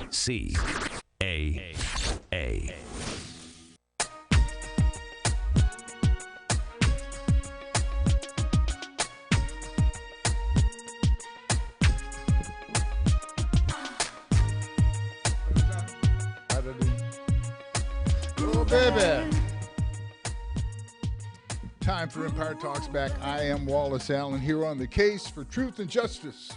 KCAA. Oh, baby. Time for Empire Talks Back. I am Wallace Allen here on the case for truth and justice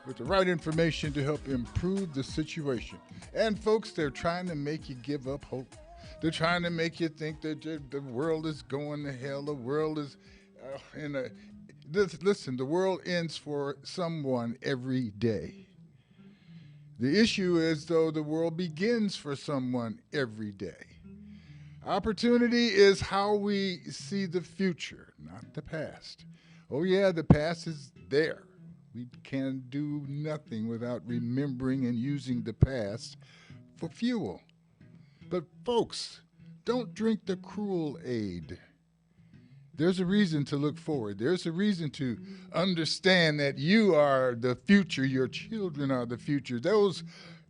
with the right information to help improve the situation. And folks, they're trying to make you give up hope. They're trying to make you think that the world is going to hell. The world is listen, the world ends for someone every day. The issue is, though, the world begins for someone every day. Opportunity is how we see the future, not the past. Oh, yeah, the past is there. We can do nothing without remembering and using the past for fuel. But, folks, don't drink the cruel aid. There's a reason to look forward. There's a reason to understand that you are the future. Your children are the future. Those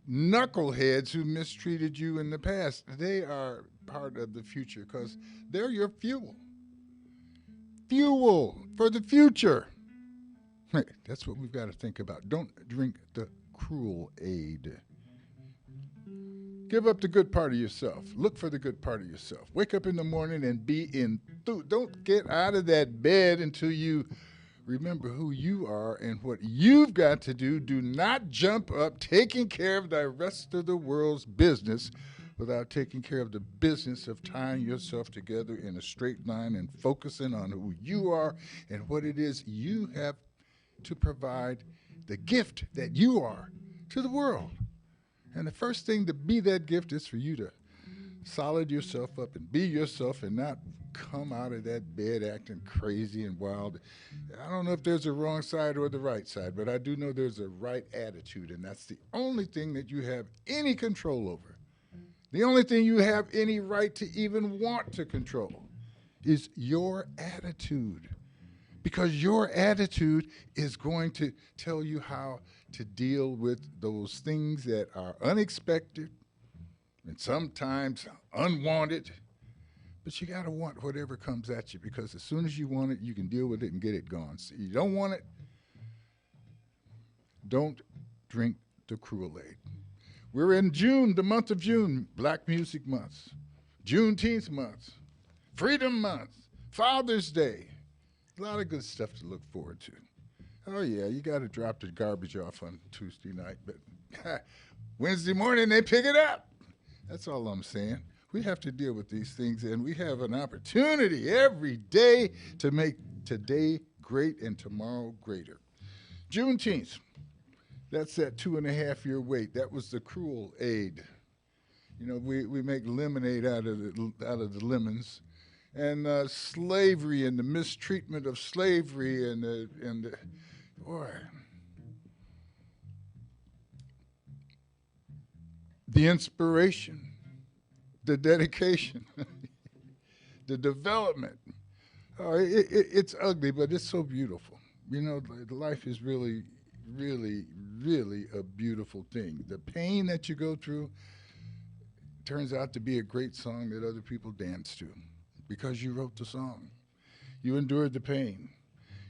knuckleheads who mistreated you in the past, they are part of the future because they're your fuel. Fuel for the future. Hey, that's what we've got to think about. Don't drink the cruel aid. Give up the good part of yourself. Look for the good part of yourself. Wake up in the morning and be enthused. Don't get out of that bed until you remember who you are and what you've got to do. Do not jump up taking care of the rest of the world's business without taking care of the business of tying yourself together in a straight line and focusing on who you are and what it is you have to provide, the gift that you are to the world. And the first thing to be that gift is for you to solid yourself up and be yourself and not come out of that bed acting crazy and wild. I don't know if there's a wrong side or the right side, but I do know there's a right attitude, and that's the only thing that you have any control over. The only thing you have any right to even want to control is your attitude, because your attitude is going to tell you how to deal with those things that are unexpected and sometimes unwanted. But you got to want whatever comes at you, because as soon as you want it, you can deal with it and get it gone. So you don't want it, don't drink the cruel aid. We're in June, the month of June, Black Music Month, Juneteenth month, Freedom Month, Father's Day. A lot of good stuff to look forward to. Oh, yeah, you got to drop the garbage off on Tuesday night, but Wednesday morning they pick it up. That's all I'm saying. We have to deal with these things, and we have an opportunity every day to make today great and tomorrow greater. Juneteenth, that's that 2.5-year wait. That was the cruel aid. You know, we make lemonade out of the lemons. And slavery and the mistreatment of slavery and boy, the inspiration, the dedication, the development. It's ugly, but it's so beautiful. You know, life is really, really, really a beautiful thing. The pain that you go through turns out to be a great song that other people dance to, because you wrote the song. You endured the pain.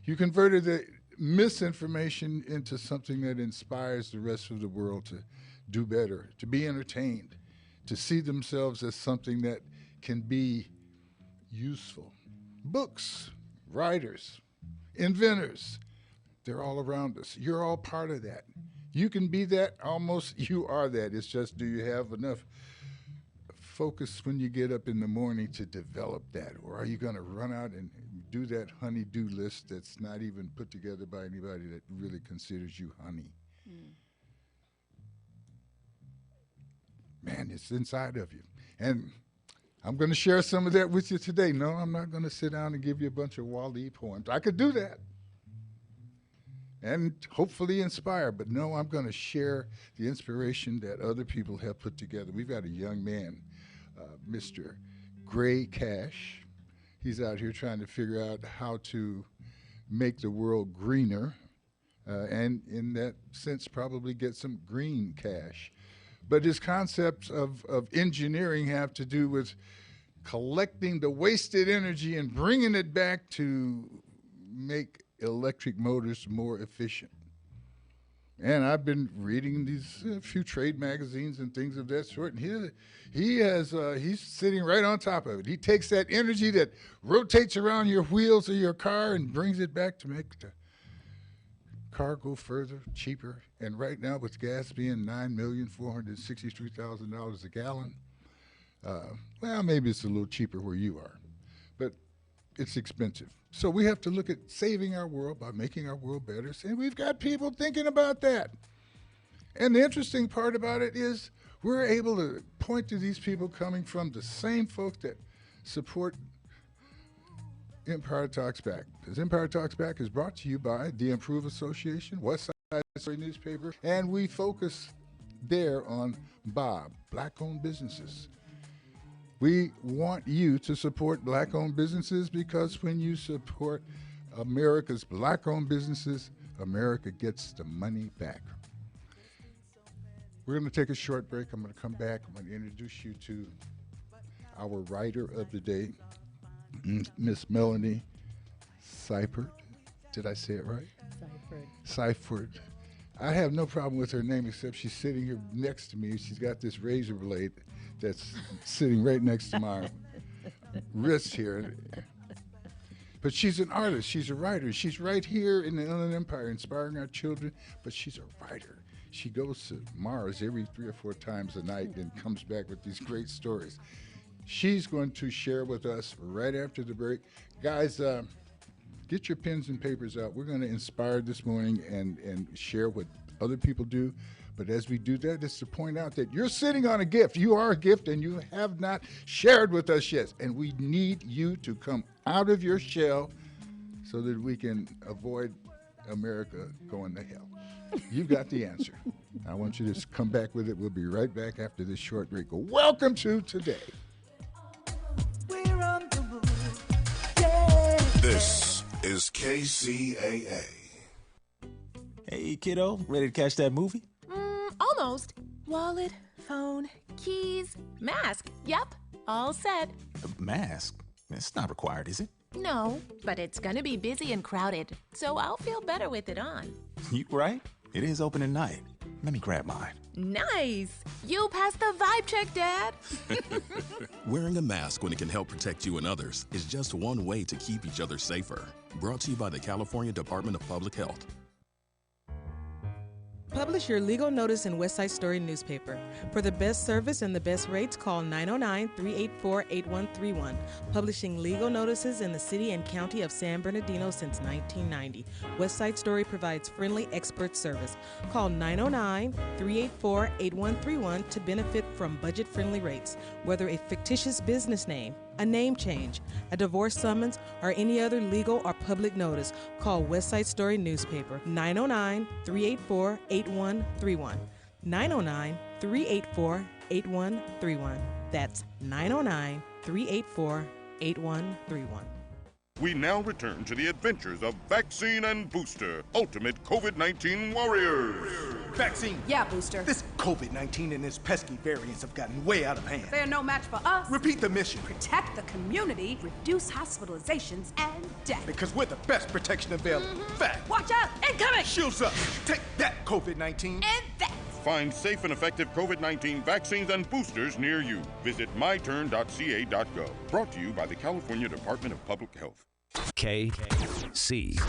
You converted the misinformation into something that inspires the rest of the world to do better, to be entertained, to see themselves as something that can be useful. Books, writers, inventors, they're all around us. You're all part of that. You can be that, almost you are that. It's just, do you have enough focus when you get up in the morning to develop that? Or are you going to run out and do that honey-do list that's not even put together by anybody that really considers you honey? Man, it's inside of you. And I'm going to share some of that with you today. No, I'm not going to sit down and give you a bunch of Wall-E poems. I could do that and hopefully inspire, but no, I'm going to share the inspiration that other people have put together. We've got a young man, Mr. Gray Cash. He's out here trying to figure out how to make the world greener, and in that sense probably get some green cash. But his concepts of engineering have to do with collecting the wasted energy and bringing it back to make electric motors more efficient. And I've been reading these few trade magazines and things of that sort, and he's sitting right on top of it. He takes that energy that rotates around your wheels of your car and brings it back to make the car go further, cheaper. And right now, with gas being $9,463,000 a gallon, well, maybe it's a little cheaper where you are, but it's expensive. So we have to look at saving our world by making our world better. And we've got people thinking about that. And the interesting part about it is we're able to point to these people coming from the same folks that support Empire Talks Back. Because Empire Talks Back is brought to you by the Improve Association, West Side Story newspaper, and we focus there on Bob, black-owned businesses. We want you to support black-owned businesses because when you support America's black-owned businesses, America gets the money back. We're going to take a short break. I'm going to come back. I'm going to introduce you to our writer of the day, Miss Melanie Seifert. Did I say it right? Seifert. I have no problem with her name except she's sitting here next to me. She's got this razor blade that's sitting right next to my wrist here. But she's an artist. She's a writer. She's right here in the Inland Empire inspiring our children, but she's a writer. She goes to Mars every 3 or 4 times a night and comes back with these great stories. She's going to share with us right after the break. Guys, get your pens and papers out. We're going to inspire this morning and share what other people do. But as we do that, it's to point out that you're sitting on a gift. You are a gift, and you have not shared with us yet. And we need you to come out of your shell so that we can avoid America going to hell. You've got the answer. I want you to come back with it. We'll be right back after this short break. Welcome to Today. We're on the move. Yeah. This is KCAA. Hey, kiddo, ready to catch that movie? Almost. Wallet, phone, keys, mask. Yep, all set. A mask? It's not required, is it? No, but it's gonna be busy and crowded, so I'll feel better with it on. You right. It is open at night. Let me grab mine. Nice. You passed the vibe check, Dad. Wearing a mask when it can help protect you and others is just one way to keep each other safer. Brought to you by the California Department of Public Health. Publish your legal notice in West Side Story newspaper. For the best service and the best rates, call 909-384-8131. Publishing legal notices in the city and county of San Bernardino since 1990. West Side Story provides friendly expert service. Call 909-384-8131 to benefit from budget-friendly rates. Whether a fictitious business name, a name change, a divorce summons, or any other legal or public notice, call West Side Story newspaper 909-384-8131. 909-384-8131. That's 909-384-8131. We now return to the adventures of Vaccine and Booster, Ultimate COVID-19 Warriors. Vaccine. Yeah, Booster. This COVID-19 and its pesky variants have gotten way out of hand. They're no match for us. Repeat the mission. Protect the community, reduce hospitalizations and death. Because we're the best protection available. Fact. Watch out! Incoming! Shields up. Take that, COVID-19. And that. Find safe and effective COVID-19 vaccines and boosters near you. Visit myturn.ca.gov. Brought to you by the California Department of Public Health. KCAA.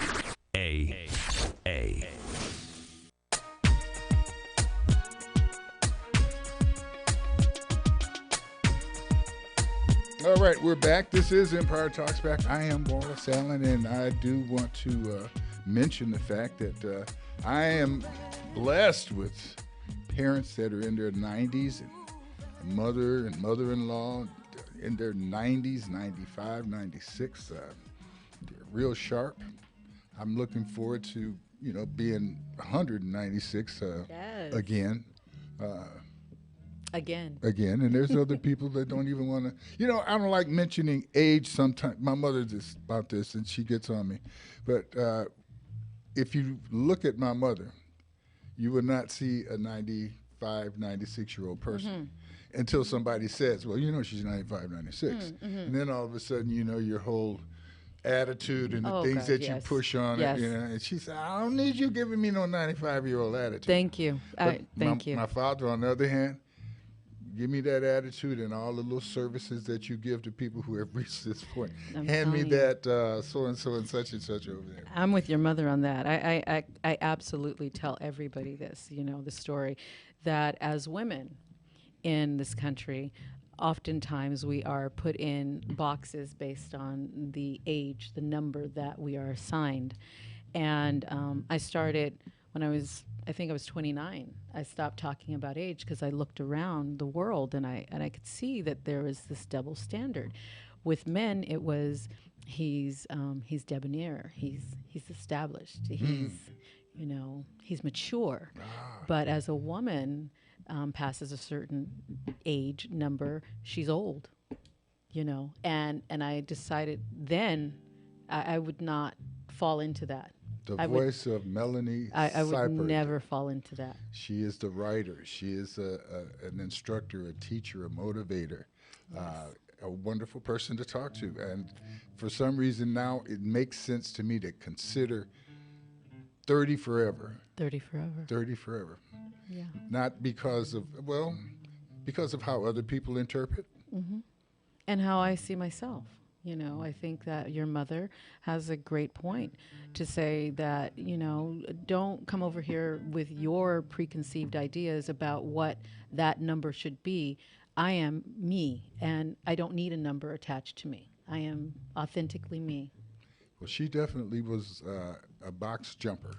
All right, we're back. This is Empire Talks Back. I am Wallace Allen, and I do want to mention the fact that I am blessed with parents that are in their 90s, and mother and mother-in-law in their 90s, 95, 96. They're real sharp. I'm looking forward to, being 196 Yes. again. Again. And there's other people that don't even want to. I don't like mentioning age sometimes. My mother's just about this, and she gets on me. But if you look at my mother, you would not see a 95, 96-year-old person. Until somebody says, well, you know, she's 95, 96. And then all of a sudden, you know, your whole attitude and the things that you push on it, you know, and she said, I don't need you giving me no 95-year-old attitude. Thank you. Thank you. My father, on the other hand, give me that attitude and all the little services that you give to people who have reached this point. Hand me that so-and-so and such and such over there. I'm with your mother on that. I absolutely tell everybody this, you know, the story, that as women in this country, oftentimes we are put in boxes based on the age, the number that we are assigned. And I started when I think I was 29. I stopped talking about age because I looked around the world and I could see that there was this double standard. With men, it was he's debonair, he's established, he's you know, he's mature. But as a woman passes a certain age number, she's old, you know. And I decided then I would not fall into that. The voice of Melanie I would Seipert. never fall into that. She is the writer. She is an instructor, a teacher, a motivator, a wonderful person to talk to. And for some reason now it makes sense to me to consider 30 forever. 30 forever. 30 forever. Yeah. Not because of, well, because of how other people interpret. And how I see myself. You know, I think that your mother has a great point to say that, you know, don't come over here with your preconceived ideas about what that number should be. I am me, and I don't need a number attached to me. I am authentically me. Well, she definitely was a box jumper.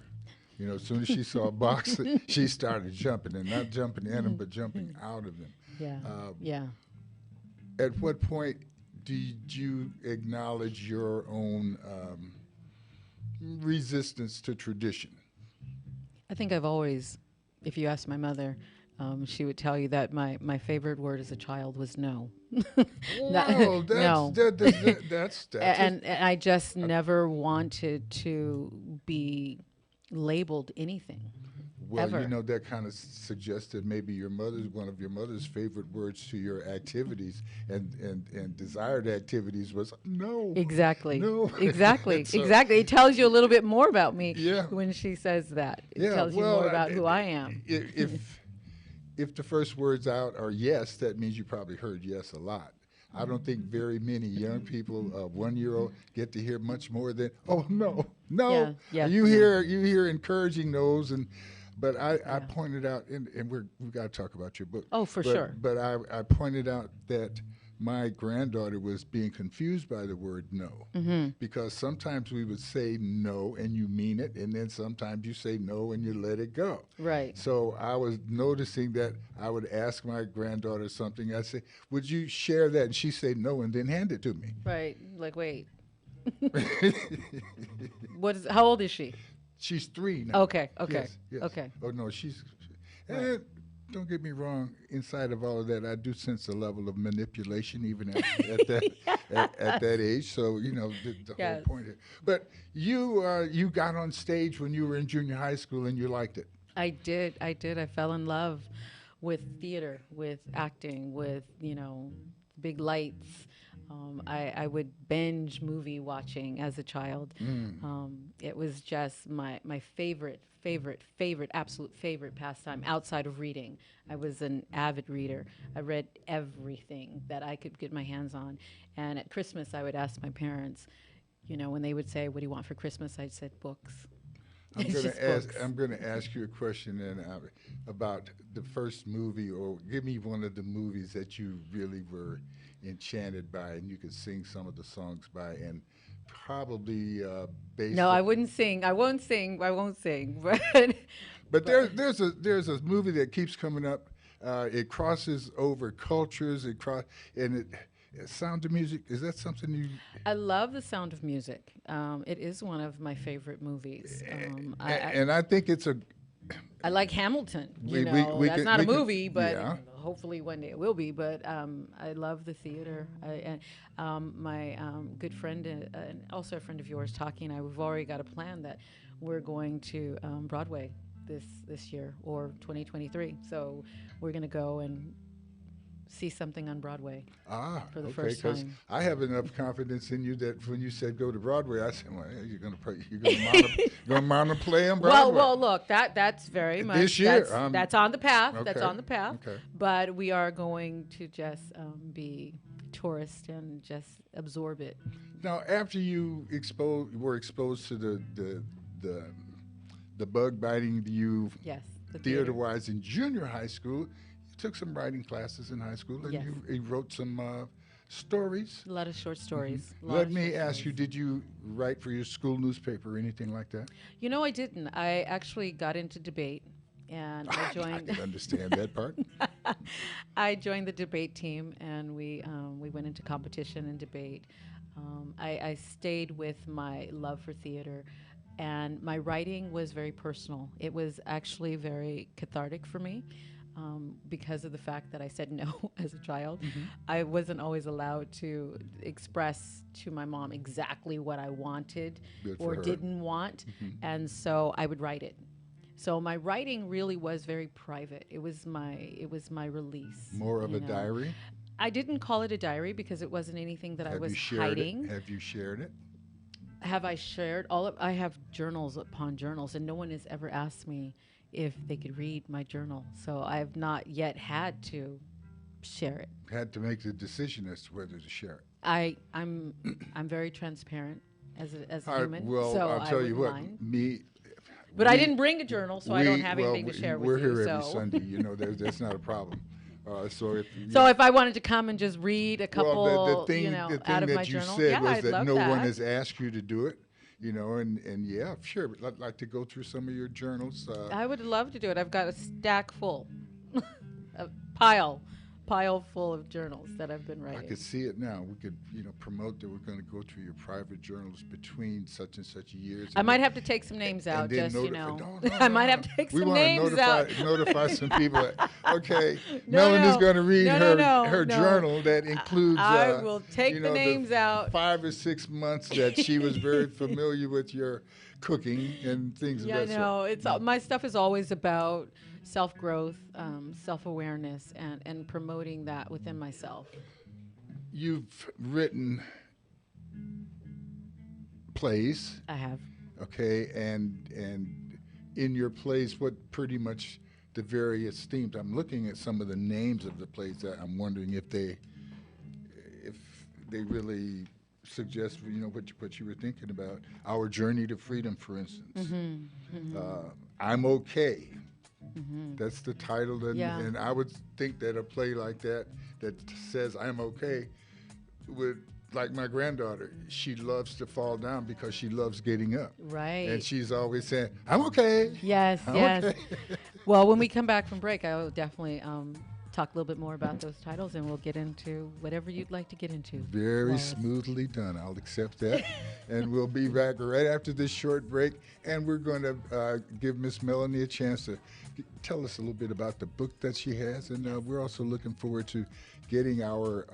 You know, as soon as she saw a box, she started jumping, and not jumping in them, but jumping out of them. Yeah. At what point did you acknowledge your own resistance to tradition? I think I've always, if you ask my mother, she would tell you that my favorite word as a child was no. Wow, that's and I just never wanted to be labeled anything. Well, ever. You know, that kind of suggests that maybe one of your mother's favorite words to your activities and desired activities was no. Exactly. No. Exactly. So, exactly. It tells you a little bit more about me Yeah. when she says that. It Yeah, tells you well, more about who I am. If the first words out are yes, that means you probably heard yes a lot. I don't think very many young people, 1-year-old, get to hear much more than oh no. You hear encouraging no's but I pointed out, and we've got to talk about your book. Oh, for sure. But I pointed out that my granddaughter was being confused by the word no, because sometimes we would say no and you mean it, and then sometimes you say no and you let it go. Right. So I was noticing that I would ask my granddaughter something. I'd say, would you share that? And she'd say no and then hand it to me. Right. Like, wait. How old is she? She's 3 now. Okay. Yes. Okay. Oh, no, she's... don't get me wrong. Inside of all of that, I do sense a level of manipulation even at that age. So, you know, the whole point here. But you got on stage when you were in junior high school and you liked it. I did. I fell in love with theater, with acting, with, you know, big lights. I would binge movie watching as a child. It was just my favorite, absolute favorite pastime outside of reading. I was an avid reader. I read everything that I could get my hands on. And at Christmas, I would ask my parents, you know, when they would say, what do you want for Christmas? I said, books. I'm going to ask you a question then about the first movie, or give me one of the movies that you really were enchanted by and you could sing some of the songs by, and probably based. No, I wouldn't sing. I won't sing. But there's a movie that keeps coming up. It crosses over cultures. Sound of Music, is that something you... I love The Sound of Music. It is one of my favorite movies. And I think it's I like Hamilton. That's not a movie, but hopefully one day it will be. But I love the theater. My good friend, and also a friend of yours, Taki and I, we've already got a plan that we're going to Broadway this year or 2023. So we're going to go and see something on Broadway for the first time. I have enough confidence in you that when you said go to Broadway, I said, well, you're going to mount a play on Broadway. Well, look, that's very much this year. That's on the path. Okay. That's on the path. Okay. But we are going to just be tourists and just absorb it. Now, after you were exposed to the bug biting you, yes, theater-wise in junior high school, you took some writing classes in high school, and yes. you wrote some stories. A lot of short stories. Mm-hmm. Let me ask you, did you write for your school newspaper or anything like that? You know, I didn't. I actually got into debate, and I joined. I can understand that part. I joined the debate team, and we went into competition and debate. I stayed with my love for theater, and my writing was very personal. It was actually very cathartic for me. Because of the fact that I said no as a child. Mm-hmm. I wasn't always allowed to express to my mom exactly what I wanted or didn't want. Mm-hmm. And so I would write it. So my writing really was very private. It was my release. More of a diary? I didn't call it a diary because it wasn't anything that I was hiding. Have you shared it? Have I shared? I have journals upon journals, and no one has ever asked me if they could read my journal. So I have not yet had to share it. Had to make the decision as to whether to share it. I'm very transparent as a human. Well, so I'll tell you what, But I didn't bring a journal, so I don't have anything to share with you. We're here every Sunday. You know, that's not a problem. So if I wanted to come and just read a couple, the thing out of that my you journal, said was I'd that love no that. one has asked you to do it. You know, and yeah, sure. I'd like to go through some of your journals. I would love to do it. I've got a stack full, a pile full of journals that I've been writing. I could see it now. We could, promote that we're going to go through your private journals between such and such years. I might have to take some names out, just No, I might have to take some names out. Notify some people. Okay, Melanie's going to read her journal that includes. I will take the names out. 5 or 6 months that she was very familiar with your cooking and things of that sort. Yeah, no, it's my stuff is always about self-growth, self-awareness, and promoting that within myself. You've written plays. I have. Okay, and in your plays, what pretty much the various themes? I'm looking at some of the names of the plays that I'm wondering if they really suggest what you were thinking about. Our Journey to Freedom, for instance. Mm-hmm. Mm-hmm. I'm Okay. Mm-hmm. That's the title, and I would think that a play like that says I'm okay would, like my granddaughter, she loves to fall down because she loves getting up. Right. And she's always saying, I'm okay. Yes, I'm yes. Okay. Well, when we come back from break, I will definitely talk a little bit more about those titles, and we'll get into whatever you'd like to get into. Very smoothly done. I'll accept that. And we'll be back right after this short break, and we're going to give Miss Melanie a chance to tell us a little bit about the book that she has, and we're also looking forward to getting our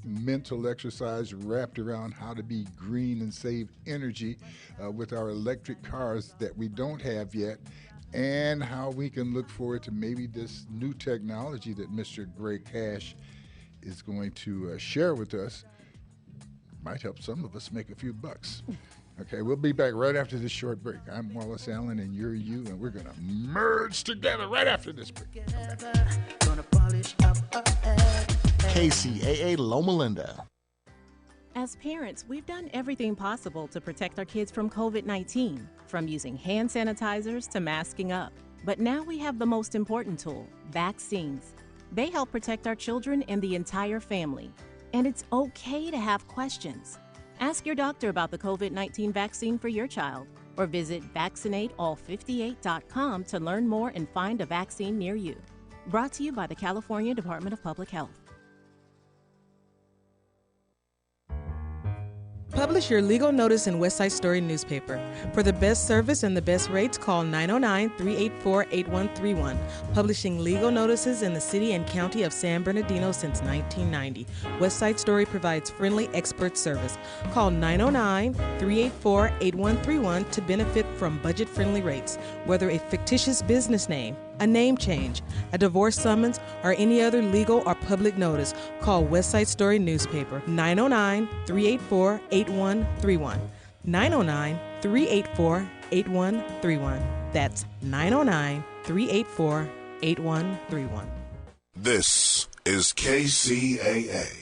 mental exercise wrapped around how to be green and save energy with our electric cars that we don't have yet, and how we can look forward to maybe this new technology that Mr. Gray Cash is going to share with us. Might help some of us make a few bucks. Okay, we'll be back right after this short break. I'm Wallace Allen, and you're you, and we're going to merge together right after this break. KCAA Loma Linda. As parents, we've done everything possible to protect our kids from COVID-19, from using hand sanitizers to masking up. But now we have the most important tool, vaccines. They help protect our children and the entire family. And it's okay to have questions. Ask your doctor about the COVID-19 vaccine for your child, or visit vaccinateall58.com to learn more and find a vaccine near you. Brought to you by the California Department of Public Health. Publish your legal notice in West Side Story newspaper. For the best service and the best rates, call 909-384-8131. Publishing legal notices in the city and county of San Bernardino since 1990. West Side Story provides friendly expert service. Call 909-384-8131 to benefit from budget-friendly rates. Whether a fictitious business name, a name change, a divorce summons, or any other legal or public notice, call West Side Story newspaper 909-384-8131. 909-384-8131. That's 909-384-8131. This is KCAA.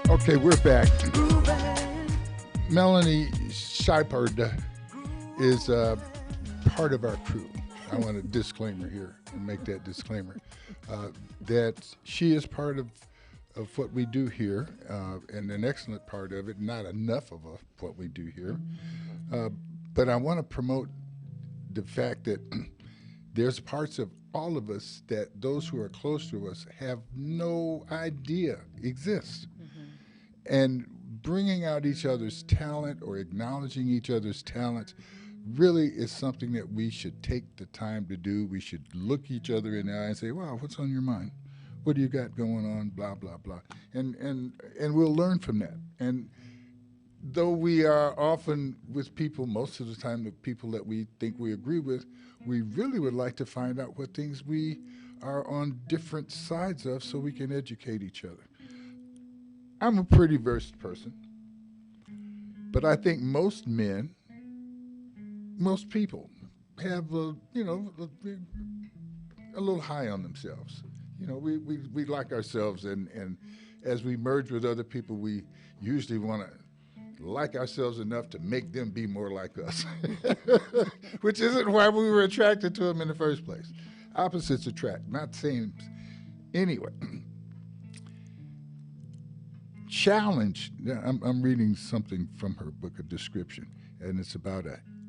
Okay, we're back. Melanie Shepard is part of our crew. I want a disclaimer here and make that disclaimer that she is part of what we do here, and an excellent part of it, not enough of what we do here. But I want to promote the fact that there's parts of all of us that those who are close to us have no idea exist. And bringing out each other's talent or acknowledging each other's talent really is something that we should take the time to do. We should look each other in the eye and say, wow, what's on your mind? What do you got going on? Blah, blah, blah. And we'll learn from that. And though we are often with people, most of the time the people that we think we agree with, we really would like to find out what things we are on different sides of so we can educate each other. I'm a pretty versed person, but I think most men, most people have a little high on themselves. You know, we like ourselves, and as we merge with other people, we usually want to like ourselves enough to make them be more like us, which isn't why we were attracted to them in the first place. Opposites attract, not same. Anyway. Challenge. I'm reading something from her book, a description, and it's about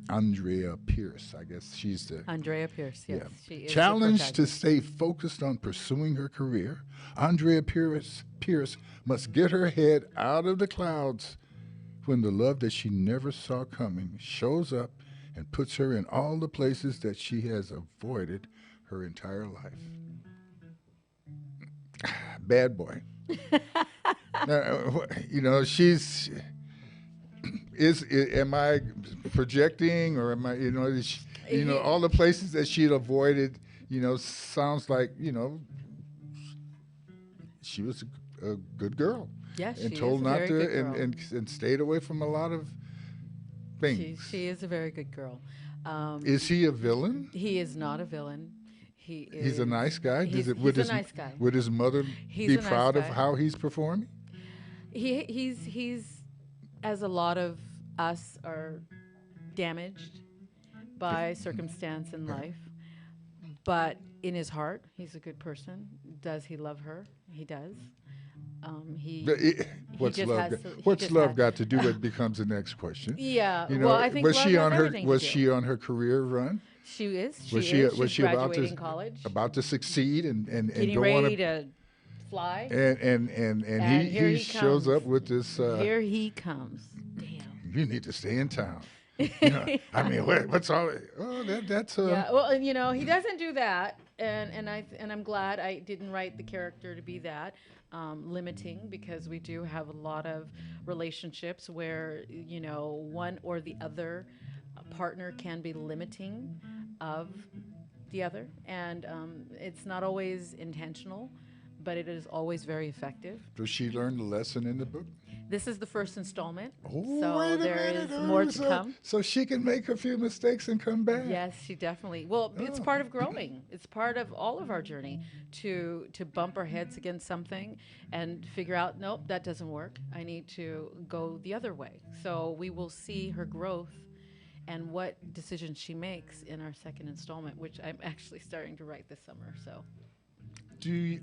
Andrea Pierce. I guess she's the Andrea Pierce. Yes, she is. Challenged to stay focused on pursuing her career, Andrea Pierce must get her head out of the clouds when the love that she never saw coming shows up and puts her in all the places that she has avoided her entire life. Bad boy. You know, am I projecting, or am I, all the places that she'd avoided, sounds like, she was a good girl. Yes, and she told is a not very to, good girl. and stayed away from a lot of things. She is a very good girl. Is he a villain? He is not a villain. He's a nice guy. He's a nice guy. Would his mother be proud of how he's performing? He's as a lot of us are damaged by circumstance in life, but in his heart, he's a good person. Does he love her? He does. What's love got to do with it becomes the next question. Yeah. Well, I think was she on her she on her career run? She is. Was she graduating college? About to succeed and getting go ready on to fly. And he shows up with this. Here he comes. Damn. You need to stay in town. I mean, what's all? Oh, that's. Yeah. Well, he doesn't do that, and I'm glad I didn't write the character to be that. Limiting, because we do have a lot of relationships where one or the other partner can be limiting of the other, and it's not always intentional, but it is always very effective. Does she learn the lesson in the book? This is the first installment, oh, so there is more to come. So she can make a few mistakes and come back. Yes, she definitely. Well, it's part of growing. It's part of all of our journey to bump our heads against something and figure out, nope, that doesn't work. I need to go the other way. So we will see her growth and what decisions she makes in our second installment, which I'm actually starting to write this summer. So.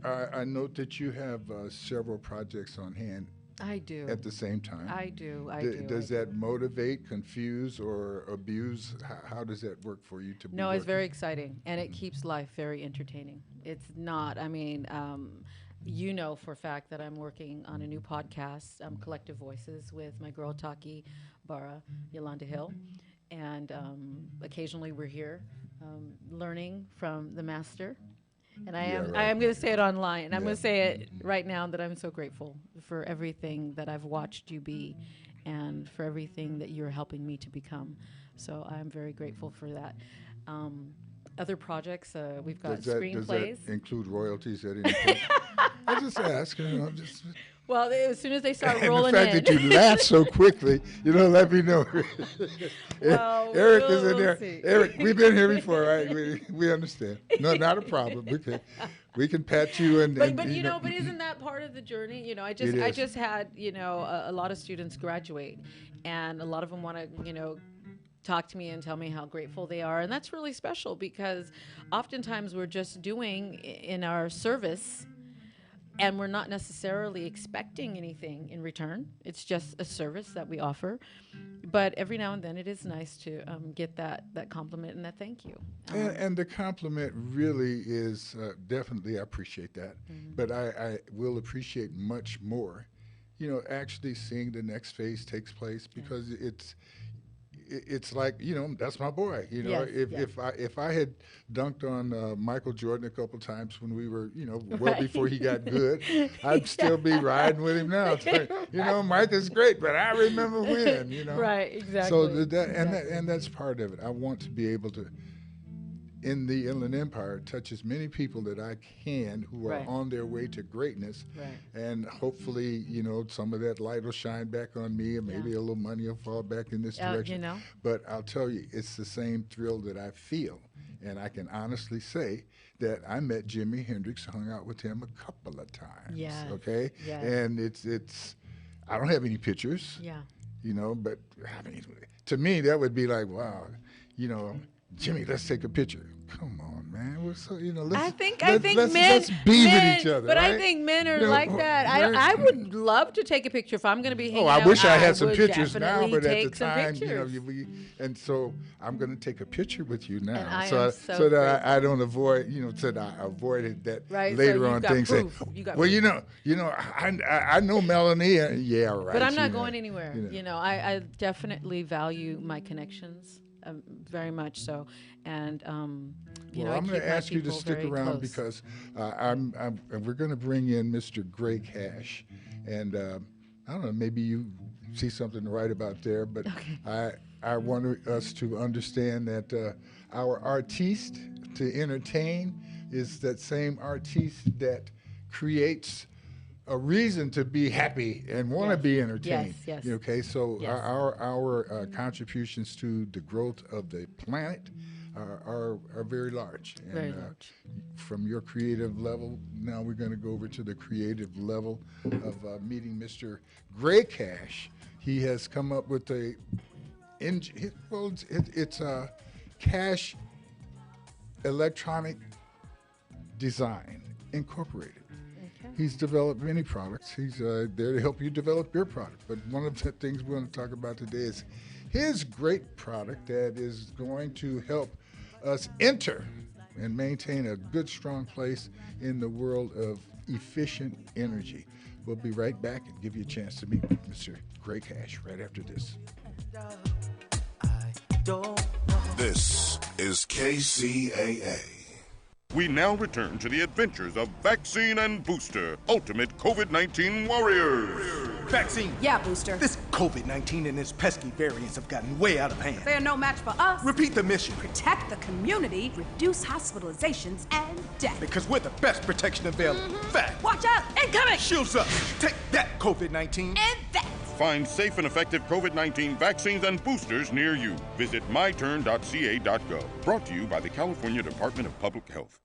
I note that you have several projects on hand. I do. At the same time? I do. I do. Does that motivate, confuse, or abuse? How does that work for you to be No, it's working? very exciting, and it keeps life very entertaining. It's not, I mean, you know for a fact that I'm working on a new podcast, Collective Voices, with my girl Taki Bara, Yolanda Hill. And occasionally we're here learning from the master. And I am going to say it online, and I'm going to say it right now that I'm so grateful for everything that I've watched you be and for everything that you're helping me to become. So I'm very grateful for that. Other projects, we've got screenplays. Does that include royalties at any point? I just ask. Just well, as soon as they start rolling in. The fact that you laugh so quickly, let me know. Well, Eric is in there. See. Eric, we've been here before, right? We understand. No, not a problem. We can pat you and. But isn't that part of the journey? I just had a lot of students graduate, and a lot of them want to talk to me and tell me how grateful they are, and that's really special because oftentimes we're just doing in our service. And we're not necessarily expecting anything in return. It's just a service that we offer. But every now and then it is nice to get that compliment and that thank you. And the compliment really is definitely, I appreciate that. Mm-hmm. But I will appreciate much more, actually seeing the next phase takes place because it's like, that's my boy. If I had dunked on Michael Jordan a couple times when we were, well before he got good, I'd still be riding with him now. It's like, Mike is great, but I remember when, Right, exactly. So and that's part of it. I want to be able to, in the Inland Empire, touch as many people that I can who are on their way to greatness. Right. And hopefully, some of that light will shine back on me and maybe a little money will fall back in this direction. But I'll tell you, it's the same thrill that I feel. And I can honestly say that I met Jimi Hendrix, hung out with him a couple of times. Yes. Okay? Yes. And it's I don't have any pictures. Yeah. But I mean, to me, that would be like, wow, Jimmy, let's take a picture. Come on, man. We're so, I think men, let's be with each other. But right? I think men are like that. I would love to take a picture if I'm going to be hanging out. I wish I had some pictures now, but at the time, and so I'm going to take a picture with you now, and so that I don't avoid, so that I avoided that later on things. Say, well, I know Melanie. Yeah, right. But I'm not going anywhere. I definitely value my connections. Very much so, and I'm going to ask you to stick around because we're going to bring in Mr. Gray Cash, and I don't know, maybe you see something to write about there, but I want us to understand that our artiste to entertain is that same artiste that creates a reason to be happy and want to be entertained. Yes. Okay, so our contributions to the growth of the planet are very large. And, very large. From your creative level, now we're going to go over to the creative level of meeting Mr. Gray Cash. He has come up with it's a Cash Electronic Design Incorporated. He's developed many products. He's there to help you develop your product. But one of the things we want to talk about today is his great product that is going to help us enter and maintain a good, strong place in the world of efficient energy. We'll be right back and give you a chance to meet Mr. Gray Cash right after this. This is KCAA. We now return to the adventures of Vaccine and Booster, Ultimate COVID-19 Warriors. Vaccine. Yeah, Booster. This COVID-19 and its pesky variants have gotten way out of hand. They are no match for us. Repeat the mission. Protect the community, reduce hospitalizations and death. Because we're the best protection available. Fact. Watch out! Incoming! Shields up. Take that, COVID-19. And that. Find safe and effective COVID-19 vaccines and boosters near you. Visit myturn.ca.gov. Brought to you by the California Department of Public Health.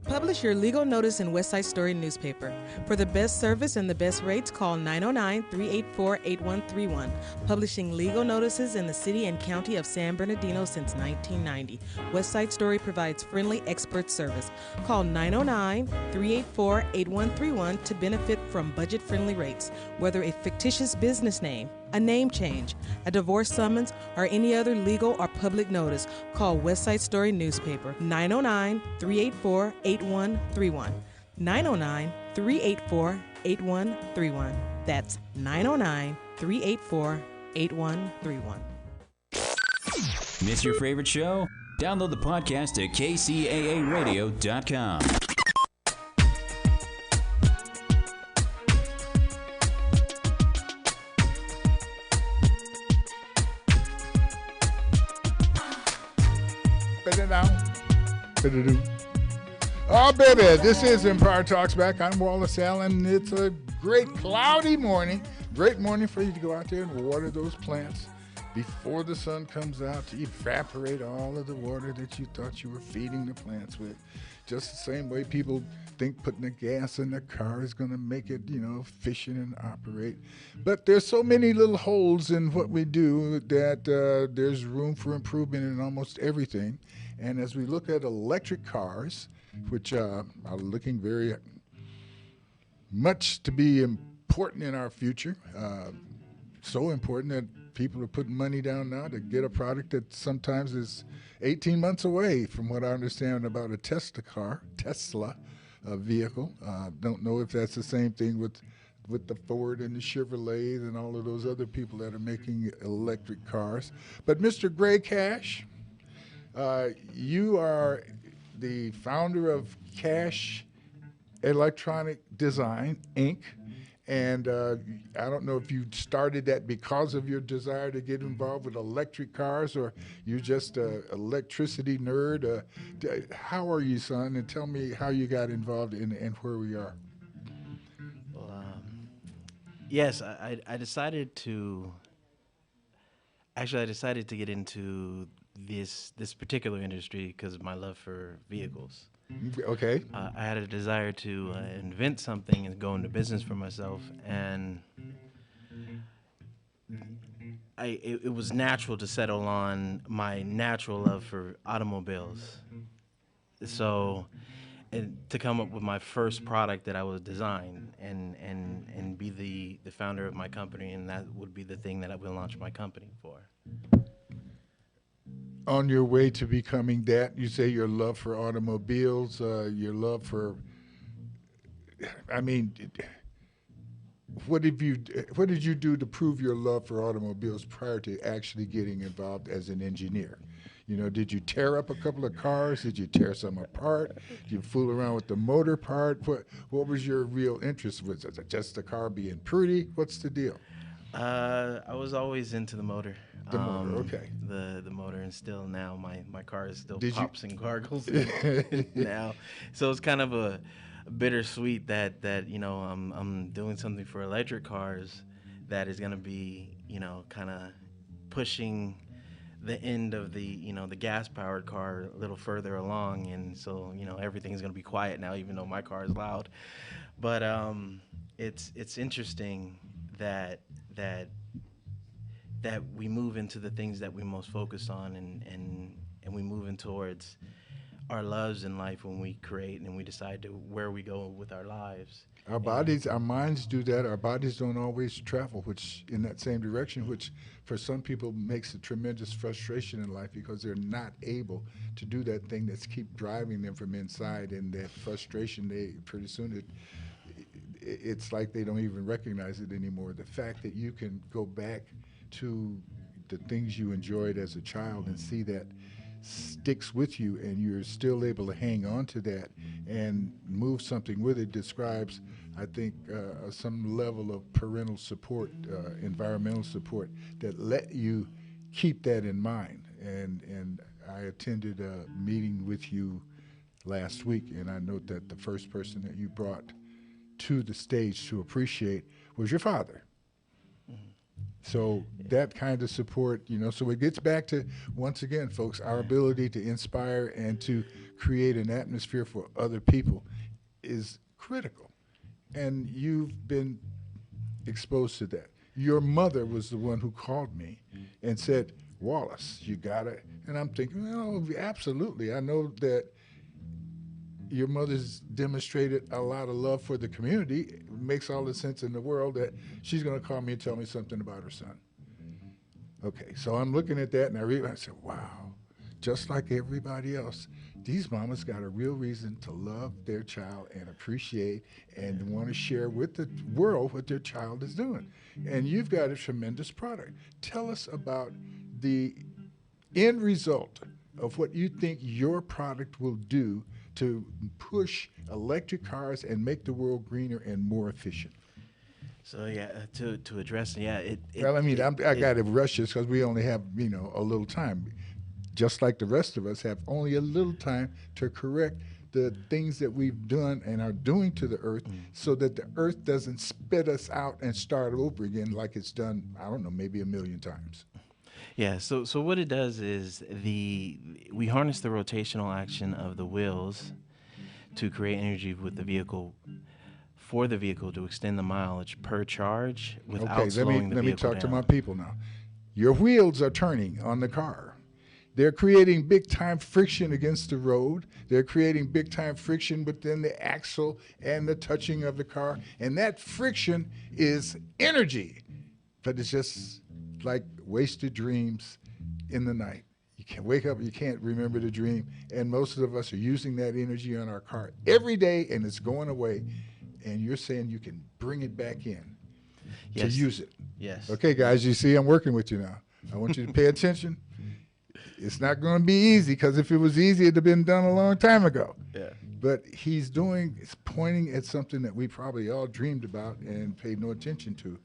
Publish your legal notice in West Side Story newspaper. For the best service and the best rates, call 909-384-8131. Publishing legal notices in the city and county of San Bernardino since 1990. West Side Story provides friendly expert service. Call 909-384-8131 to benefit from budget-friendly rates. Whether a fictitious business name, a name change, a divorce summons, or any other legal or public notice, call West Side Story newspaper 909-384-8131. 909-384-8131. That's 909-384-8131. Miss your favorite show? Download the podcast at kcaaradio.com. Oh, baby, this is Empire Talks Back. I'm Wallace Allen. It's a great cloudy morning. Great morning for you to go out there and water those plants before the sun comes out to evaporate all of the water that you thought you were feeding the plants with. Just the same way people think putting the gas in their car is going to make it, efficient and operate. But there's so many little holes in what we do that there's room for improvement in almost everything. And as we look at electric cars, which are looking very much to be important in our future, so important that people are putting money down now to get a product that sometimes is 18 months away, from what I understand about a Tesla vehicle. Don't know if that's the same thing with the Ford and the Chevrolet and all of those other people that are making electric cars. But Mr. Gray Cash, you are the founder of Cash Electronic Design, Inc., and I don't know if you started that because of your desire to get involved with electric cars, or you're just an electricity nerd. How are you, son? And tell me how you got involved and where we are. Well, yes, I decided to. Actually, I decided to get into this particular industry because of my love for vehicles. Okay. I had a desire to invent something and go into business for myself, and it was natural to settle on my natural love for automobiles. So, and to come up with my first product that I would design and be the founder of my company, and that would be the thing that I would launch my company for. On your way to becoming that, you say your love for automobiles, your love for, what did you do to prove your love for automobiles prior to actually getting involved as an engineer? Did you tear up a couple of cars? Did you tear some apart? Did you fool around with the motor part? What was your real interest? Was it just the car being pretty? What's the deal? I was always into the motor. The motor, okay. The motor, and still now my car is still pops and gargles now. So it's kind of a bittersweet that I'm doing something for electric cars that is going to be kind of pushing the end of the the gas powered car a little further along, and so everything's going to be quiet now, even though my car is loud. But it's interesting that we move into the things that we most focus on, and we move in towards our loves in life when we create and we decide to where we go with our lives. Our bodies, our minds do that. Our bodies don't always travel in that same direction, which for some people makes a tremendous frustration in life because they're not able to do that thing that's keep driving them from inside, and that frustration, pretty soon it's like they don't even recognize it anymore. The fact that you can go back to the things you enjoyed as a child and see that sticks with you, and you're still able to hang on to that and move something with it, describes, I think, some level of parental support, environmental support that let you keep that in mind. And I attended a meeting with you last week, and I note that the first person that you brought to the stage to appreciate was your father. So that kind of support, so it gets back to, once again, folks, our ability to inspire and to create an atmosphere for other people is critical. And you've been exposed to that. Your mother was the one who called me and said, Wallace, you got it. And I'm thinking, oh, absolutely. I know that your mother's demonstrated a lot of love for the community. It makes all the sense in the world that she's going to call me and tell me something about her son. Okay, so I'm looking at that, and I said, wow, just like everybody else, these mamas got a real reason to love their child and appreciate and want to share with the world what their child is doing. And you've got a tremendous product. Tell us about the end result of what you think your product will do to push electric cars and make the world greener and more efficient. So yeah, to address, yeah, well, I mean, I got to rush this because we only have, you know, a little time. Just like the rest of us have only a little time to correct the things that we've done and are doing to the earth so that the earth doesn't spit us out and start over again like it's done, I don't know, maybe 1,000,000 times. Yeah, so what it does is we harness the rotational action of the wheels to create energy with the vehicle, for the vehicle to extend the mileage per charge without slowing the vehicle down. Let me talk to my people now. Your wheels are turning on the car. They're creating big-time friction against the road. They're creating big-time friction within the axle and the touching of the car. And that friction is energy. But it's just like wasted dreams in the night. You can wake up, you can't remember the dream. And most of us are using that energy on our car every day, and it's going away. And you're saying you can bring it back in to use it. Yes. Okay, guys, you see I'm working with you now. I want you to pay attention. It's not going to be easy, because if it was easy, it'd have been done a long time ago. Yeah. But he's pointing at something that we probably all dreamed about and paid no attention to.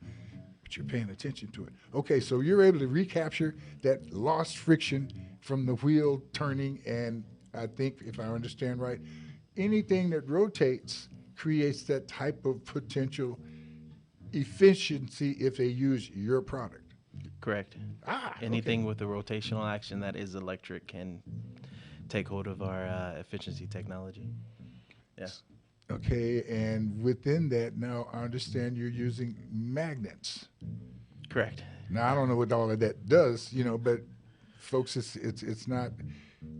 But you're paying attention to it. Okay, so you're able to recapture that lost friction from the wheel turning, and I think, if I understand right, anything that rotates creates that type of potential efficiency if they use your product. Correct. Anything with the rotational action that is electric can take hold of our efficiency technology. Yes. Okay, and within that, now I understand you're using magnets. Correct. Now I don't know what all of that does, you know, but folks, it's not.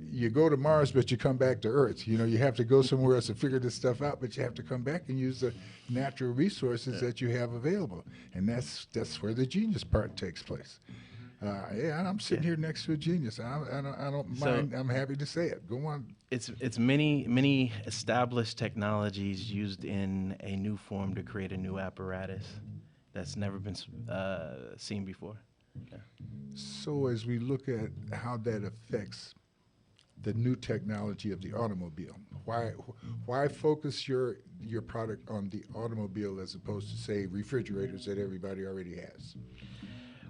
You go to Mars, but you come back to Earth. You know, you have to go somewhere else to figure this stuff out, but you have to come back and use the natural resources that you have available, and that's where the genius part takes place. I'm sitting here next to a genius. I don't mind. I'm happy to say it. Go on. It's many established technologies used in a new form to create a new apparatus that's never been seen before. Yeah. So as we look at how that affects the new technology of the automobile, why focus your product on the automobile as opposed to, say, refrigerators that everybody already has?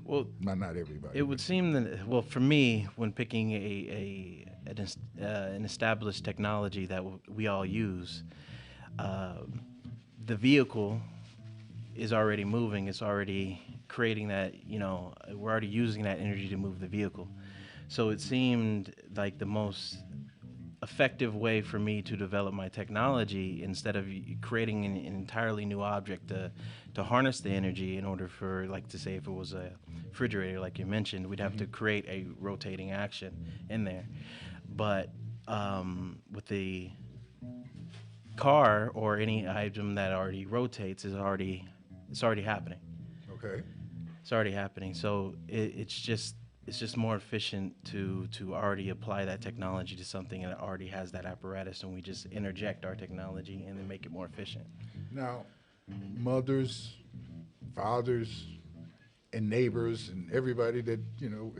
Well, not everybody. It would seem that, well, for me, when picking an established technology that we all use, the vehicle is already moving. It's already creating that, you know, we're already using that energy to move the vehicle. So it seemed like the most effective way for me to develop my technology, instead of creating an entirely new object to harness the energy in order for, like, to say, if it was a refrigerator, like you mentioned, we'd have to create a rotating action in there. But with the car or any item that already rotates, it's already happening. Okay. It's already happening. So it's just more efficient to already apply that technology to something that already has that apparatus, and we just interject our technology and then make it more efficient. Now, mothers, fathers, and neighbors, and everybody that, you know,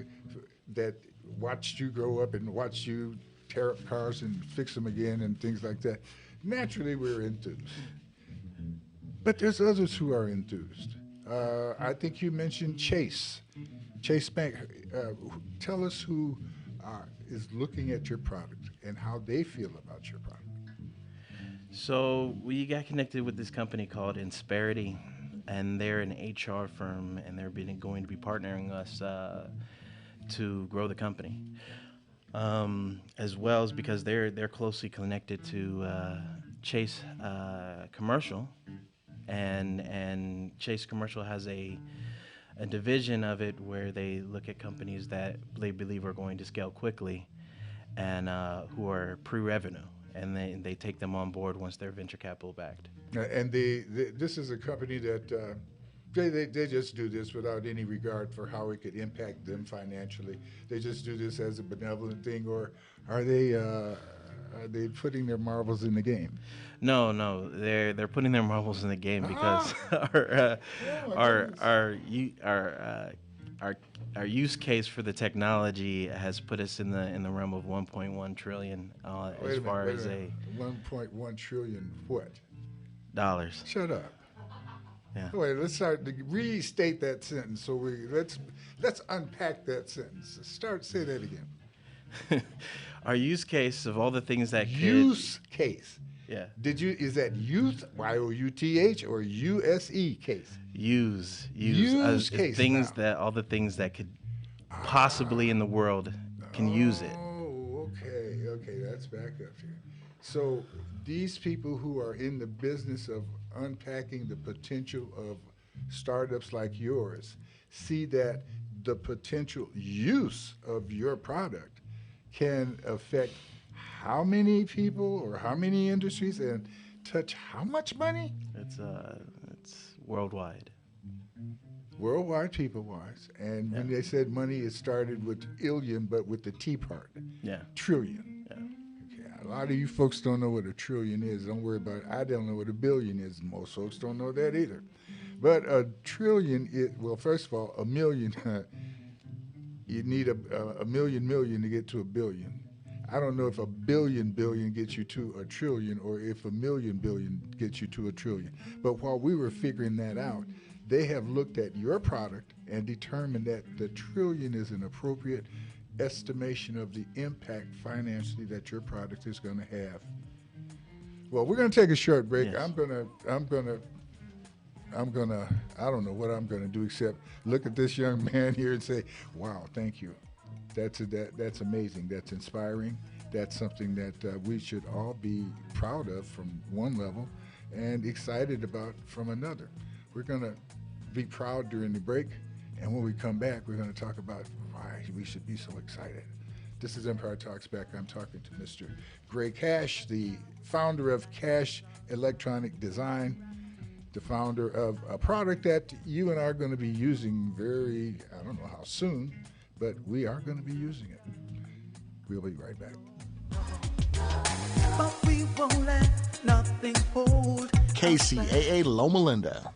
that watched you grow up and watched you tear up cars and fix them again and things like that, naturally we're enthused. But there's others who are enthused. I think you mentioned Chase Bank. Tell us who is looking at your product and how they feel about your product. So we got connected with this company called Insperity, and they're an HR firm, and they're going to be partnering us to grow the company. as well as because they're closely connected to Chase Commercial, and Chase Commercial has a division of it where they look at companies that they believe are going to scale quickly and who are pre-revenue, and they take them on board once they're venture capital backed. And this is a company that they just do this without any regard for how it could impact them financially. They just do this as a benevolent thing, or are they putting their marbles in the game? No, they're putting their marbles in the game because our use case for the technology has put us in the realm of 1.1 trillion as far as a 1.1 trillion what? Dollars. Shut up. Yeah. Wait, let's start to restate that sentence. So let's unpack that sentence. Say that again. Our use case of all the things that use case. Yeah. Is that youth, Y-O-U-T-H, or U-S-E case? Use case. All the things that could possibly in the world can use it. Oh, okay, that's back up here. So these people who are in the business of unpacking the potential of startups like yours see that the potential use of your product can affect how many people or how many industries and touch how much money? It's worldwide. Worldwide, people-wise. And when they said money, it started with illion, but with the T part. Yeah. Trillion. Yeah. Okay. A lot of you folks don't know what a trillion is. Don't worry about it. I don't know what a billion is. Most folks don't know that either. But a trillion, first of all, a million, you need a million to get to a billion. I don't know if a billion gets you to a trillion or if a million billion gets you to a trillion. But while we were figuring that out, they have looked at your product and determined that the trillion is an appropriate estimation of the impact financially that your product is going to have. Well, we're going to take a short break. Yes. I'm gonna I don't know what I'm gonna do except look at this young man here and say, wow, thank you. That's amazing. That's inspiring. That's something that we should all be proud of from one level and excited about from another. We're going to be proud during the break, and when we come back, we're going to talk about why we should be so excited. This is Empire Talks Back. I'm talking to Mr. Gray Cash, the founder of Cash Electronic Design, the founder of a product that you and I are going to be using I don't know how soon, but we are going to be using it. We'll be right back. But we won't let nothing hold. KCAA Loma Linda.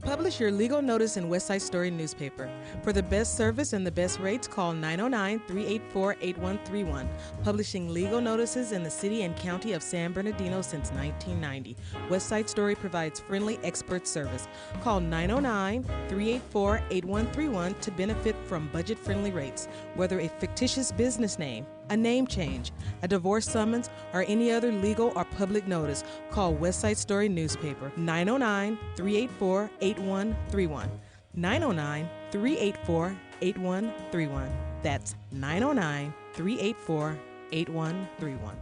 Publish your legal notice in West Side Story newspaper. For the best service and the best rates, call 909-384-8131. Publishing legal notices in the city and county of San Bernardino since 1990. West Side Story provides friendly expert service. Call 909-384-8131 to benefit from budget-friendly rates. Whether a fictitious business name, a name change, a divorce summons, or any other legal or public notice, call West Side Story newspaper 909-384-8131. 909-384-8131. That's 909-384-8131.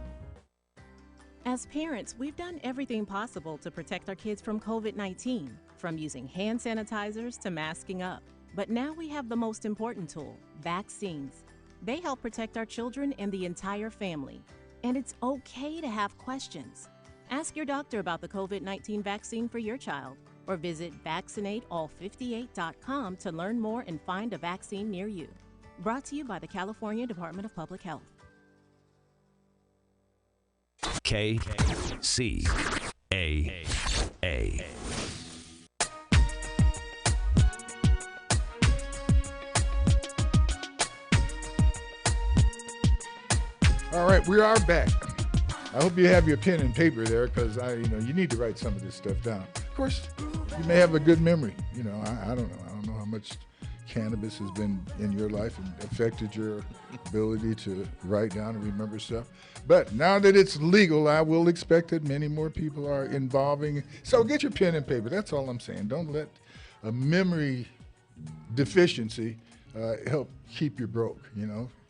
As parents, we've done everything possible to protect our kids from COVID-19, from using hand sanitizers to masking up. But now we have the most important tool, vaccines. They help protect our children and the entire family. And it's okay to have questions. Ask your doctor about the COVID-19 vaccine for your child, or visit vaccinateall58.com to learn more and find a vaccine near you. Brought to you by the California Department of Public Health. KCAA. All right, we are back. I hope you have your pen and paper there because you need to write some of this stuff down. Of course, you may have a good memory. I don't know. I don't know how much cannabis has been in your life and affected your ability to write down and remember stuff. But now that it's legal, I will expect that many more people are involving. So get your pen and paper. That's all I'm saying. Don't let a memory deficiency help keep you broke,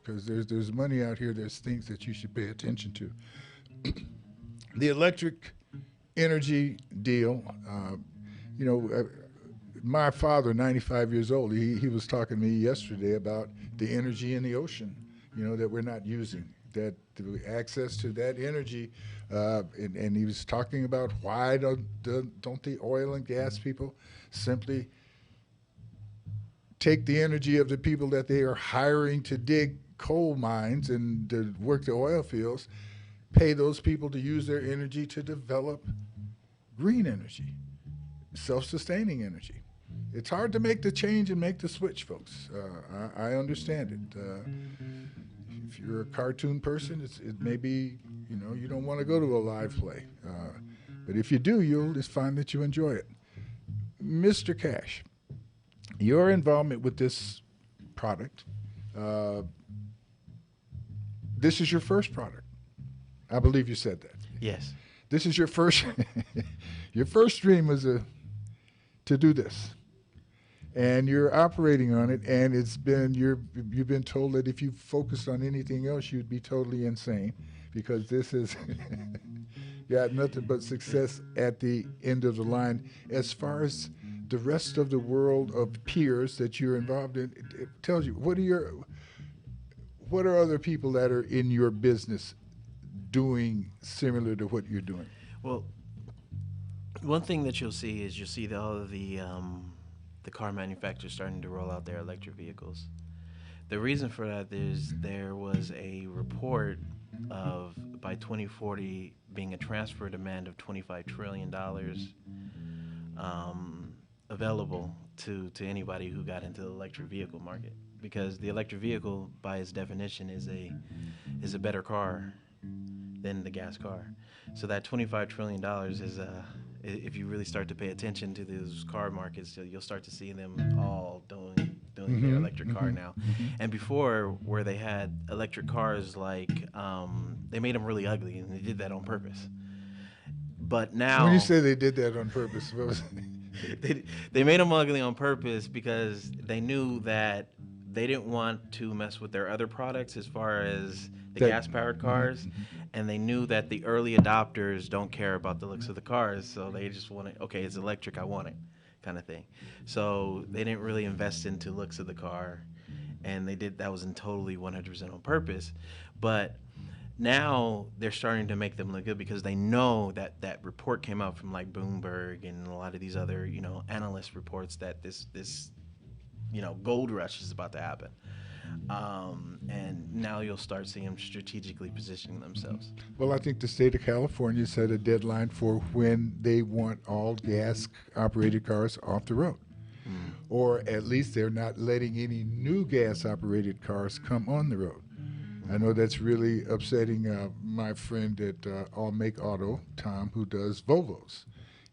because there's money out here. There's things that you should pay attention to. The electric energy deal, my father, 95 years old, he was talking to me yesterday about the energy in the ocean, that we're not using, that the access to that energy, and he was talking about why don't the oil and gas people simply take the energy of the people that they are hiring to dig coal mines and to work the oil fields, pay those people to use their energy to develop green energy, self-sustaining energy. It's hard to make the change and make the switch, folks. I understand it. If you're a cartoon person, it may be, you don't want to go to a live play. But if you do, you'll just find that you enjoy it. Mr. Cash, your involvement with this product, this is your first product. I believe you said that. Yes. This is your first, your first dream was to do this. And you're operating on it, and you've been told that if you focused on anything else, you'd be totally insane, because this has got nothing but success at the end of the line. As far as the rest of the world of peers that you're involved in, it tells you, what are other people that are in your business doing similar to what you're doing? Well, one thing that you'll see is all of the car manufacturers starting to roll out their electric vehicles. The reason for that is there was a report of by 2040 being a transfer demand of $25 trillion available to anybody who got into the electric vehicle market, because the electric vehicle, by its definition, is a better car than the gas car. So that $25 trillion is if you really start to pay attention to those car markets, you'll start to see them all doing their electric car now. And before, where they had electric cars, like they made them really ugly, and they did that on purpose. But now, when you say they did that on purpose, what was they made them ugly on purpose because they knew that they didn't want to mess with their other products as far as the gas-powered cars, and they knew that the early adopters don't care about the looks of the cars, so they just want it, okay, it's electric, I want it, kind of thing. So they didn't really invest into looks of the car, and that was in totally 100% on purpose. But now they're starting to make them look good because they know that report came out from like Bloomberg and a lot of these other, analyst reports that this gold rush is about to happen. And now you'll start seeing them strategically positioning themselves. Well, I think the state of California set a deadline for when they want all gas-operated cars off the road. Or at least they're not letting any new gas-operated cars come on the road. I know that's really upsetting my friend at All Make Auto, Tom, who does Volvos.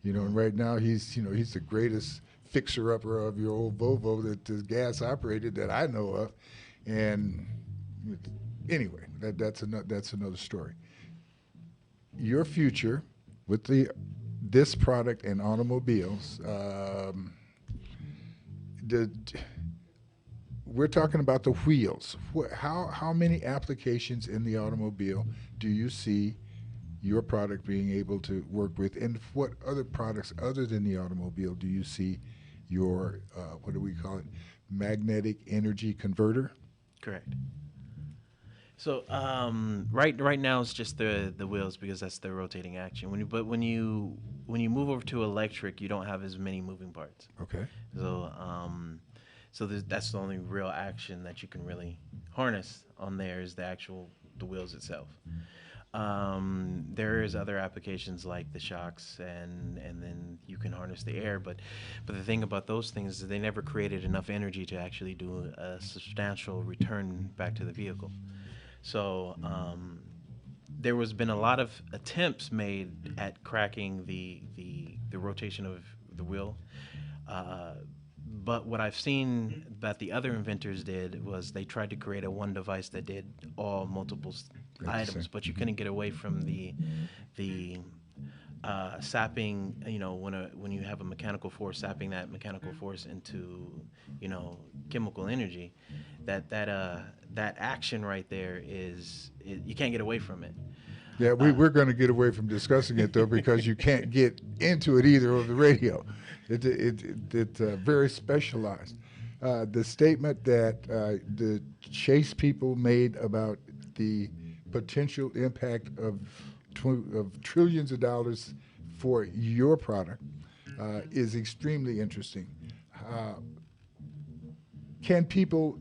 And right now he's the greatest fixer-upper of your old Volvo that is gas-operated that I know of. And anyway, that's another story. Your future with this product and automobiles, we're talking about the wheels. How many applications in the automobile do you see your product being able to work with, and what other products other than the automobile do you see your what do we call it, magnetic energy converter? Correct. So right now it's just the wheels, because that's the rotating action. When you move over to electric, you don't have as many moving parts. Okay. So that's the only real action that you can really harness on there is the wheels itself. There is other applications like the shocks, and then you can harness the air. But the thing about those things is they never created enough energy to actually do a substantial return back to the vehicle. So there has been a lot of attempts made at cracking the rotation of the wheel. But what I've seen that the other inventors did was they tried to create a one device that did all multiple items, but you couldn't get away from the sapping, when you have a mechanical force, sapping that mechanical force into, chemical energy, that action right there you can't get away from it. Yeah, we're going to get away from discussing it, though, because you can't get into it either over the radio. It's very specialized. The statement that the Chase people made about the potential impact of trillions of dollars for your product is extremely interesting. Can people,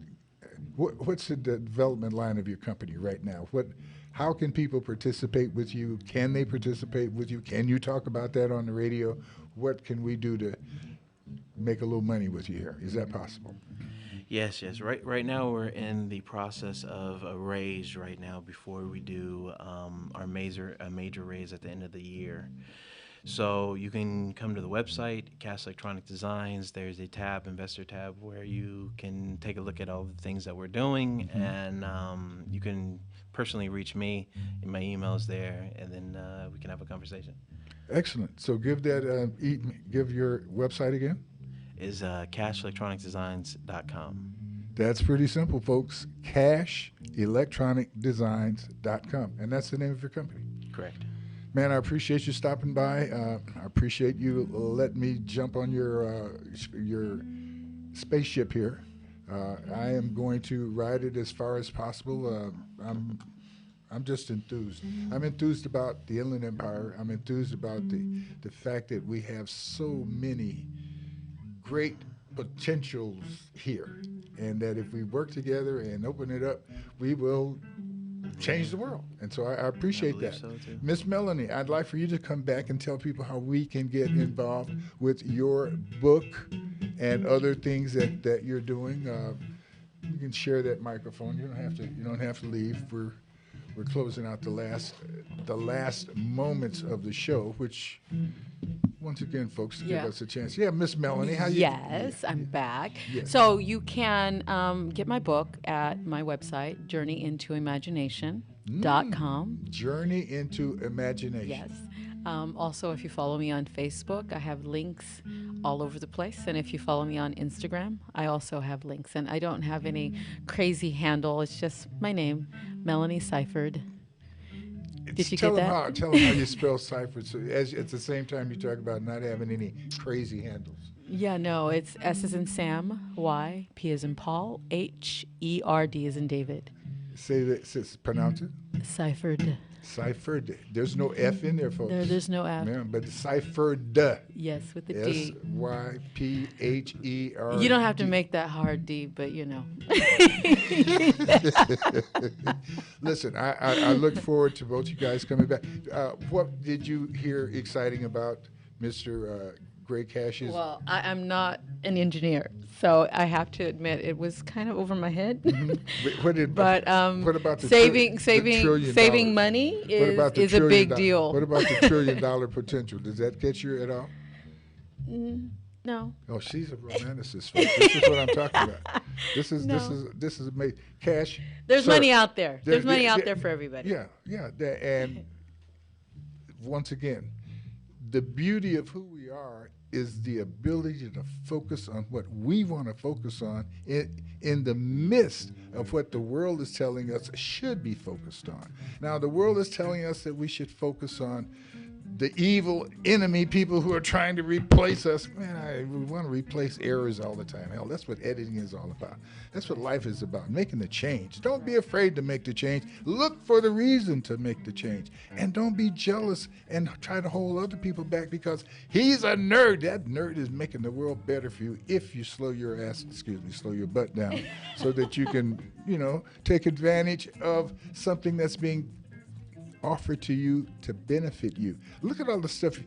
what's the development line of your company right now? How can people participate with you? Can they participate with you? Can you talk about that on the radio? What can we do to make a little money with you here? Is that possible? Yes. Right now we're in the process of a raise right now before we do our major raise at the end of the year. So you can come to the website, Cast Electronic Designs. There's a tab, investor tab, where you can take a look at all the things that we're doing, and you can personally reach me, and my email is there, and then we can have a conversation. Excellent. So give your website again. Is cashelectronicdesigns.com. That's pretty simple, folks. cashelectronicdesigns.com, and that's the name of your company. Correct. Man, I appreciate you stopping by. I appreciate you letting me jump on your spaceship here. I am going to ride it as far as possible. I'm just enthused. I'm enthused about the Inland Empire. I'm enthused about the fact that we have so many great potentials here, and that if we work together and open it up, we will change the world. And so I appreciate that. So too. Miss Melanie, I'd like for you to come back and tell people how we can get involved with your book and other things that you're doing. You can share that microphone. You don't have to leave. We're closing out the last moments of the show, which once again, folks, give us a chance. Yeah, Miss Melanie, how you? Yes, I'm back. Yes. So you can get my book at my website, journeyintoimagination.com. Journey into Imagination. Yes. Also, if you follow me on Facebook, I have links all over the place. And if you follow me on Instagram, I also have links. And I don't have any crazy handle. It's just my name, Melanie Seifert. Did you get that? Tell them how you spell Seifert. So at the same time you talk about not having any crazy handles. Yeah, no, it's S as in Sam, Y, P as in Paul, H-E-R-D as in David. Say that, pronounce it. Seifert. Seifert. There's no F in there, folks. There's no F. Yeah, but Seifert. Yes, with the D. S-Y-P-H-E-R. You don't have to make that hard D, but you know. Listen, I look forward to both you guys coming back. What did you hear exciting about Mr. Gray Cash's? Well, I'm not an engineer, so I have to admit it was kind of over my head. Mm-hmm. What about the saving money is a big deal. What about the $1 trillion potential? Does that get you at all? No. Oh, she's a romanticist. Folks. This is what I'm talking about. This is amazing. Cash. There's money out there. There's money out there for everybody. Yeah. And once again, the beauty of who we are is the ability to focus on what we want to focus on in the midst of what the world is telling us should be focused on. Now, the world is telling us that we should focus on the evil enemy, people who are trying to replace us. Man, we want to replace errors all the time. Hell, that's what editing is all about. That's what life is about, making the change. Don't be afraid to make the change. Look for the reason to make the change. And don't be jealous and try to hold other people back because he's a nerd. That nerd is making the world better for you if you slow your butt down so that you can, take advantage of something that's being offered to you to benefit you. Look at all the stuff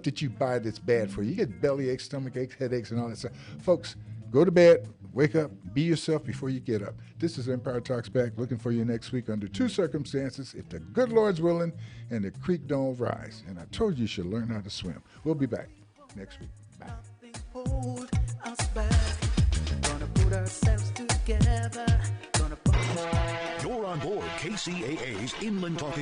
that you buy that's bad for you. You get belly aches, stomach aches, headaches, and all that stuff. Folks, go to bed, wake up, be yourself before you get up. This is Empire Talks Back, looking for you next week under two circumstances, if the good Lord's willing and the creek don't rise. And I told you should learn how to swim. We'll be back next week. Bye. Hold us back. Gonna put ourselves together. You're on board KCAA's Inland Talk